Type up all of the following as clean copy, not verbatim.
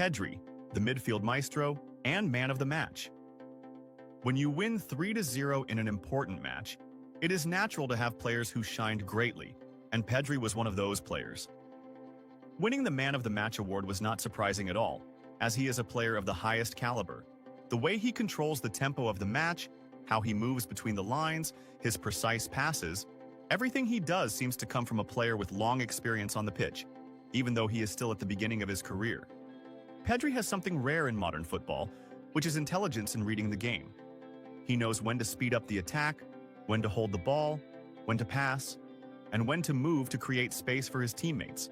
Pedri, the midfield maestro and man of the match. When you win 3-0 in an important match, it is natural to have players who shined greatly, and Pedri was one of those players. Winning the Man of the Match award was not surprising at all, as he is a player of the highest caliber. The way he controls the tempo of the match, how he moves between the lines, his precise passes, everything he does seems to come from a player with long experience on the pitch, even though he is still at the beginning of his career. Pedri has something rare in modern football, which is intelligence in reading the game. He knows when to speed up the attack, when to hold the ball, when to pass, and when to move to create space for his teammates.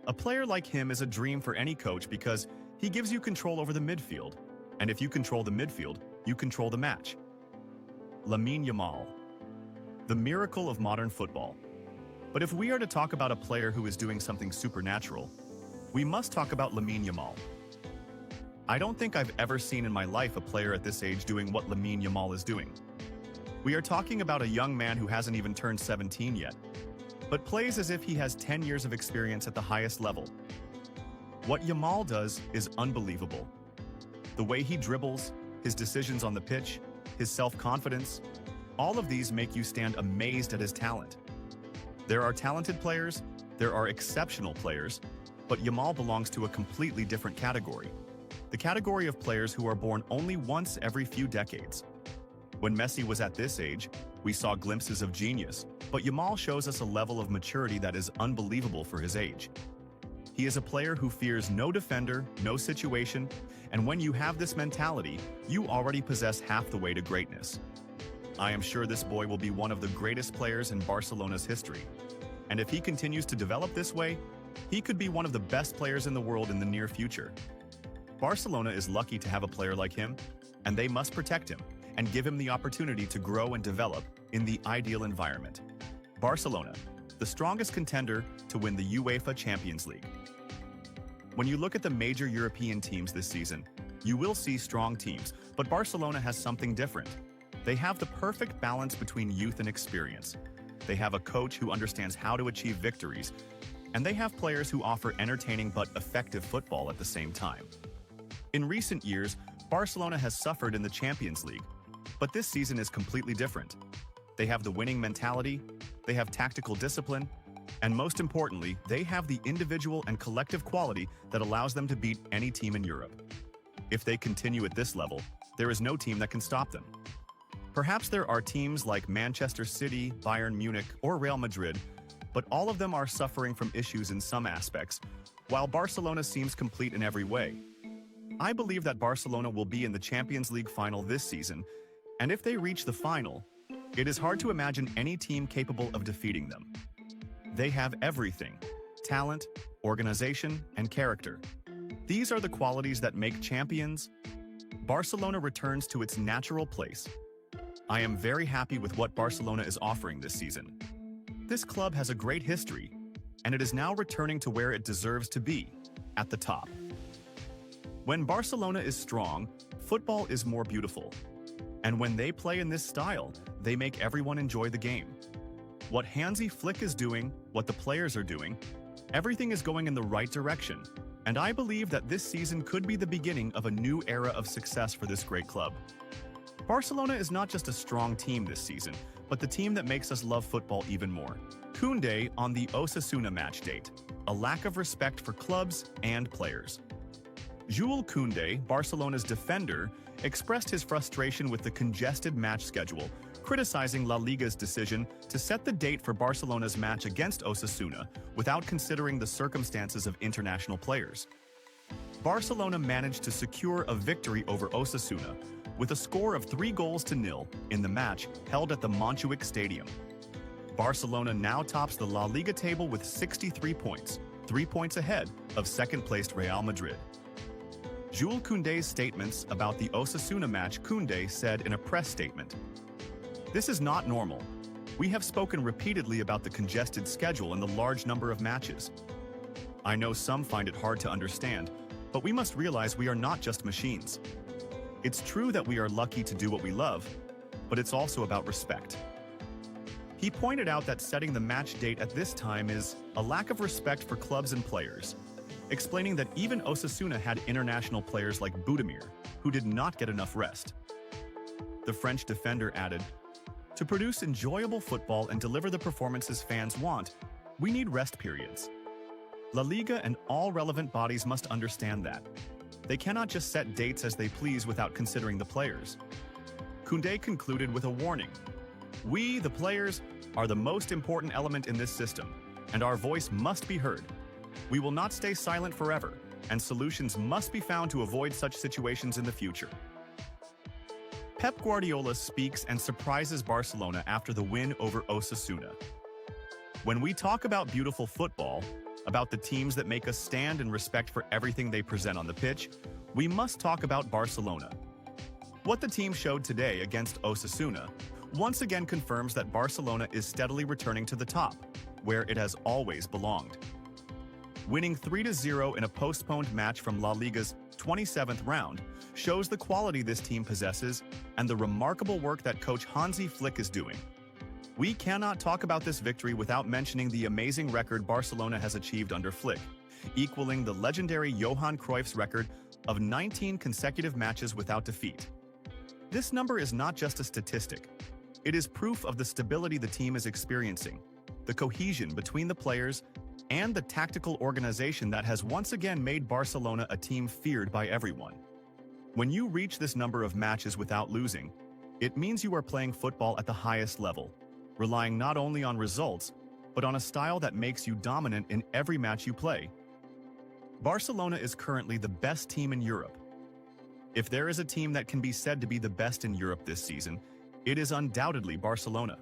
A player like him is a dream for any coach because he gives you control over the midfield, and if you control the midfield, you control the match. Lamine Yamal, the miracle of modern football. But if we are to talk about a player who is doing something supernatural, we must talk about Lamine Yamal. I don't think I've ever seen in my life a player at this age doing what Lamine Yamal is doing. We are talking about a young man who hasn't even turned 17 yet, but plays as if he has 10 years of experience at the highest level. What Yamal does is unbelievable. The way he dribbles, his decisions on the pitch, his self-confidence, all of these make you stand amazed at his talent. There are talented players, there are exceptional players, but Yamal belongs to a completely different category. The category of players who are born only once every few decades. When Messi was at this age, we saw glimpses of genius, but Yamal shows us a level of maturity that is unbelievable for his age. He is a player who fears no defender, no situation, and when you have this mentality, you already possess half the way to greatness. I am sure this boy will be one of the greatest players in Barcelona's history. And if he continues to develop this way, he could be one of the best players in the world in the near future. Barcelona is lucky to have a player like him, and they must protect him and give him the opportunity to grow and develop in the ideal environment. Barcelona, the strongest contender to win the UEFA Champions League. When you look at the major European teams this season, you will see strong teams, but Barcelona has something different. They have the perfect balance between youth and experience. They have a coach who understands how to achieve victories, and they have players who offer entertaining but effective football at the same time. In recent years, Barcelona has suffered in the Champions League, but this season is completely different. They have the winning mentality, they have tactical discipline, and most importantly, they have the individual and collective quality that allows them to beat any team in Europe. If they continue at this level, there is no team that can stop them. Perhaps there are teams like Manchester City, Bayern Munich, or Real Madrid, but all of them are suffering from issues in some aspects, while Barcelona seems complete in every way. I believe that Barcelona will be in the Champions League final this season, and if they reach the final, it is hard to imagine any team capable of defeating them. They have everything: talent, organization, and character. These are the qualities that make champions. Barcelona returns to its natural place. I am very happy with what Barcelona is offering this season. This club has a great history, and it is now returning to where it deserves to be, at the top. When Barcelona is strong, football is more beautiful. And when they play in this style, they make everyone enjoy the game. What Hansi Flick is doing, what the players are doing, everything is going in the right direction. And I believe that this season could be the beginning of a new era of success for this great club. Barcelona is not just a strong team this season, but the team that makes us love football even more. Koundé on the Osasuna match date. A lack of respect for clubs and players. Jules Koundé, Barcelona's defender, expressed his frustration with the congested match schedule, criticizing La Liga's decision to set the date for Barcelona's match against Osasuna without considering the circumstances of international players. Barcelona managed to secure a victory over Osasuna with a score of 3-0 in the match held at the Montjuic Stadium. Barcelona now tops the La Liga table with 63 points, 3 points ahead of second-placed Real Madrid. Jules Koundé's statements about the Osasuna match. Koundé said in a press statement, "This is not normal. We have spoken repeatedly about the congested schedule and the large number of matches. I know some find it hard to understand, but we must realize we are not just machines. It's true that we are lucky to do what we love, but it's also about respect." He pointed out that setting the match date at this time is a lack of respect for clubs and players. explaining that even Osasuna had international players like Budimir, who did not get enough rest. The French defender added, "To produce enjoyable football and deliver the performances fans want, we need rest periods. La Liga and all relevant bodies must understand that. They cannot just set dates as they please without considering the players." Koundé concluded with a warning. "We, the players, are the most important element in this system, and our voice must be heard. We will not stay silent forever, and solutions must be found to avoid such situations in the future." Pep Guardiola speaks and surprises Barcelona after the win over Osasuna. When we talk about beautiful football, about the teams that make us stand in respect for everything they present on the pitch, we must talk about Barcelona. What the team showed today against Osasuna once again confirms that Barcelona is steadily returning to the top, where it has always belonged. Winning 3-0 in a postponed match from La Liga's 27th round shows the quality this team possesses and the remarkable work that coach Hansi Flick is doing. We cannot talk about this victory without mentioning the amazing record Barcelona has achieved under Flick, equaling the legendary Johan Cruyff's record of 19 consecutive matches without defeat. This number is not just a statistic. It is proof of the stability the team is experiencing, the cohesion between the players, and the tactical organization that has once again made Barcelona a team feared by everyone. When you reach this number of matches without losing, it means you are playing football at the highest level, relying not only on results, but on a style that makes you dominant in every match you play. Barcelona is currently the best team in Europe. If there is a team that can be said to be the best in Europe this season, it is undoubtedly Barcelona.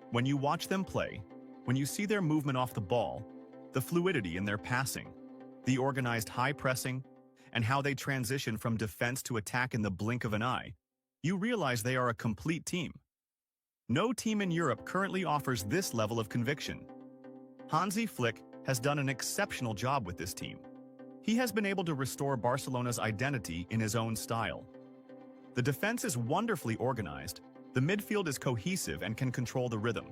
When you watch them play, when you see their movement off the ball, the fluidity in their passing, the organized high pressing, and how they transition from defense to attack in the blink of an eye, you realize they are a complete team. No team in Europe currently offers this level of conviction. Hansi Flick has done an exceptional job with this team. He has been able to restore Barcelona's identity in his own style. The defense is wonderfully organized, the midfield is cohesive and can control the rhythm,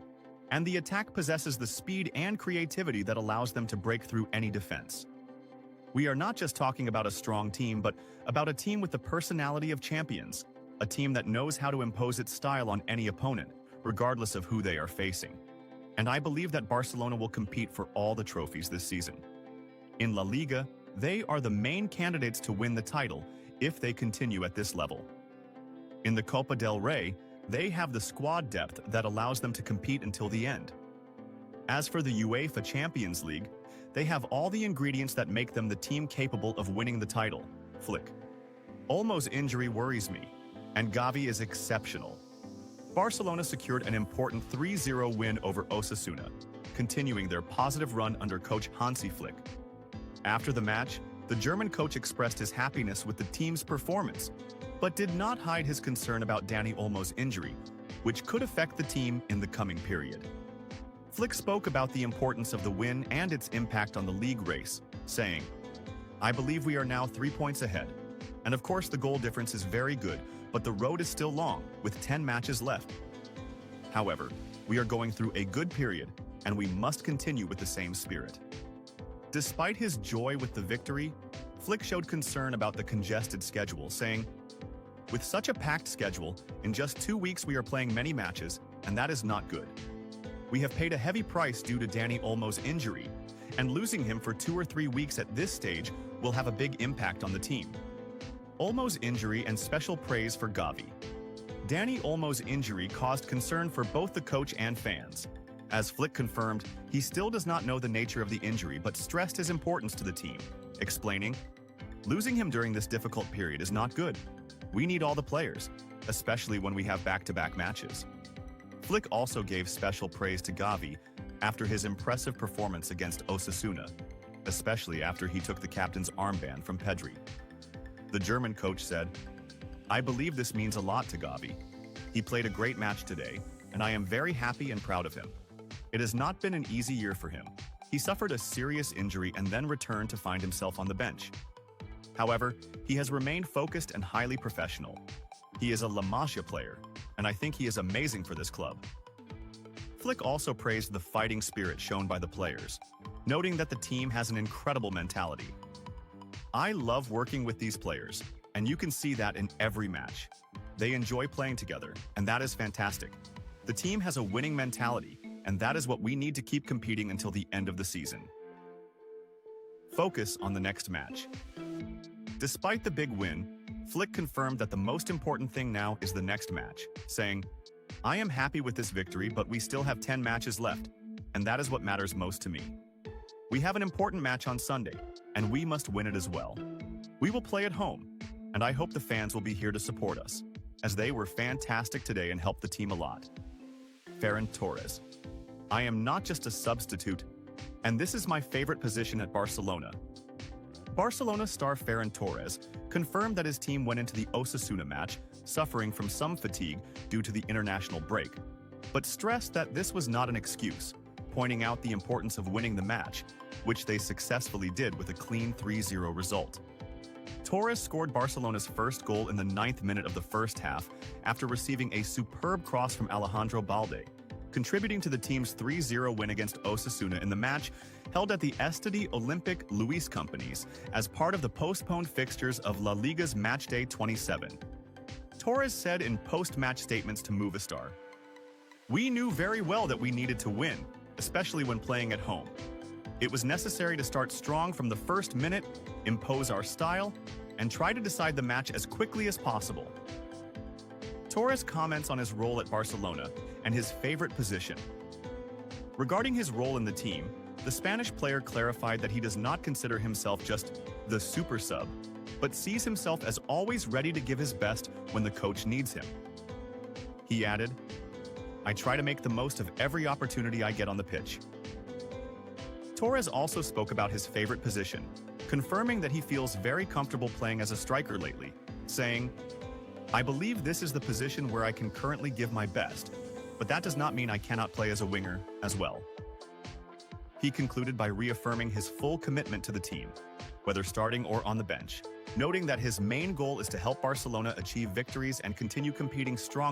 and the attack possesses the speed and creativity that allows them to break through any defense. We are not just talking about a strong team, but about a team with the personality of champions, a team that knows how to impose its style on any opponent, regardless of who they are facing. And I believe that Barcelona will compete for all the trophies this season. In La Liga, they are the main candidates to win the title if they continue at this level. In the Copa del Rey, they have the squad depth that allows them to compete until the end. As for the UEFA Champions League, they have all the ingredients that make them the team capable of winning the title. Flick. Olmo's injury worries me, and Gavi is exceptional. Barcelona secured an important 3-0 win over Osasuna, continuing their positive run under coach Hansi Flick. After the match, the German coach expressed his happiness with the team's performance, but did not hide his concern about Dani Olmo's injury, which could affect the team in the coming period. Flick spoke about the importance of the win and its impact on the league race, saying, "I believe we are now 3 points ahead. And of course the goal difference is very good, but the road is still long, with 10 matches left. However, we are going through a good period, and we must continue with the same spirit." Despite his joy with the victory, Flick showed concern about the congested schedule, saying, "With such a packed schedule, in just 2 weeks we are playing many matches, and that is not good. We have paid a heavy price due to Dani Olmo's injury, and losing him for 2 or 3 weeks at this stage will have a big impact on the team." Olmo's injury and special praise for Gavi. Dani Olmo's injury caused concern for both the coach and fans. As Flick confirmed, he still does not know the nature of the injury but stressed his importance to the team, explaining, "Losing him during this difficult period is not good. We need all the players, especially when we have back-to-back matches." Flick also gave special praise to Gavi after his impressive performance against Osasuna, especially after he took the captain's armband from Pedri. The German coach said, "I believe this means a lot to Gavi. He played a great match today, and I am very happy and proud of him. It has not been an easy year for him. He suffered a serious injury and then returned to find himself on the bench. However, he has remained focused and highly professional. He is a La Masia player, and I think he is amazing for this club." Flick also praised the fighting spirit shown by the players, noting that the team has an incredible mentality. I love working with these players, and you can see that in every match. They enjoy playing together, and that is fantastic. The team has a winning mentality, and that is what we need to keep competing until the end of the season. Focus on the next match. Despite the big win, Flick confirmed that the most important thing now is the next match, saying, "I am happy with this victory, but we still have 10 matches left, and that is what matters most to me. We have an important match on Sunday, and we must win it as well. We will play at home, and I hope the fans will be here to support us, as they were fantastic today and helped the team a lot." Ferran Torres. I am not just a substitute, and this is my favorite position at Barcelona. Barcelona star Ferran Torres confirmed that his team went into the Osasuna match suffering from some fatigue due to the international break, but stressed that this was not an excuse, pointing out the importance of winning the match, which they successfully did with a clean 3-0 result. Torres scored Barcelona's first goal in the 9th minute of the first half after receiving a superb cross from Alejandro Balde, contributing to the team's 3-0 win against Osasuna in the match held at the Estadi Olympic Luis Companies as part of the postponed fixtures of La Liga's Matchday 27. Torres said in post-match statements to Movistar, "We knew very well that we needed to win, especially when playing at home. It was necessary to start strong from the first minute, impose our style, and try to decide the match as quickly as possible." Torres comments on his role at Barcelona and his favorite position. Regarding his role in the team, the Spanish player clarified that he does not consider himself just the super sub, but sees himself as always ready to give his best when the coach needs him. He added, "I try to make the most of every opportunity I get on the pitch." Torres also spoke about his favorite position, confirming that he feels very comfortable playing as a striker lately, saying, "I believe this is the position where I can currently give my best, but that does not mean I cannot play as a winger as well." He concluded by reaffirming his full commitment to the team, whether starting or on the bench, noting that his main goal is to help Barcelona achieve victories and continue competing strongly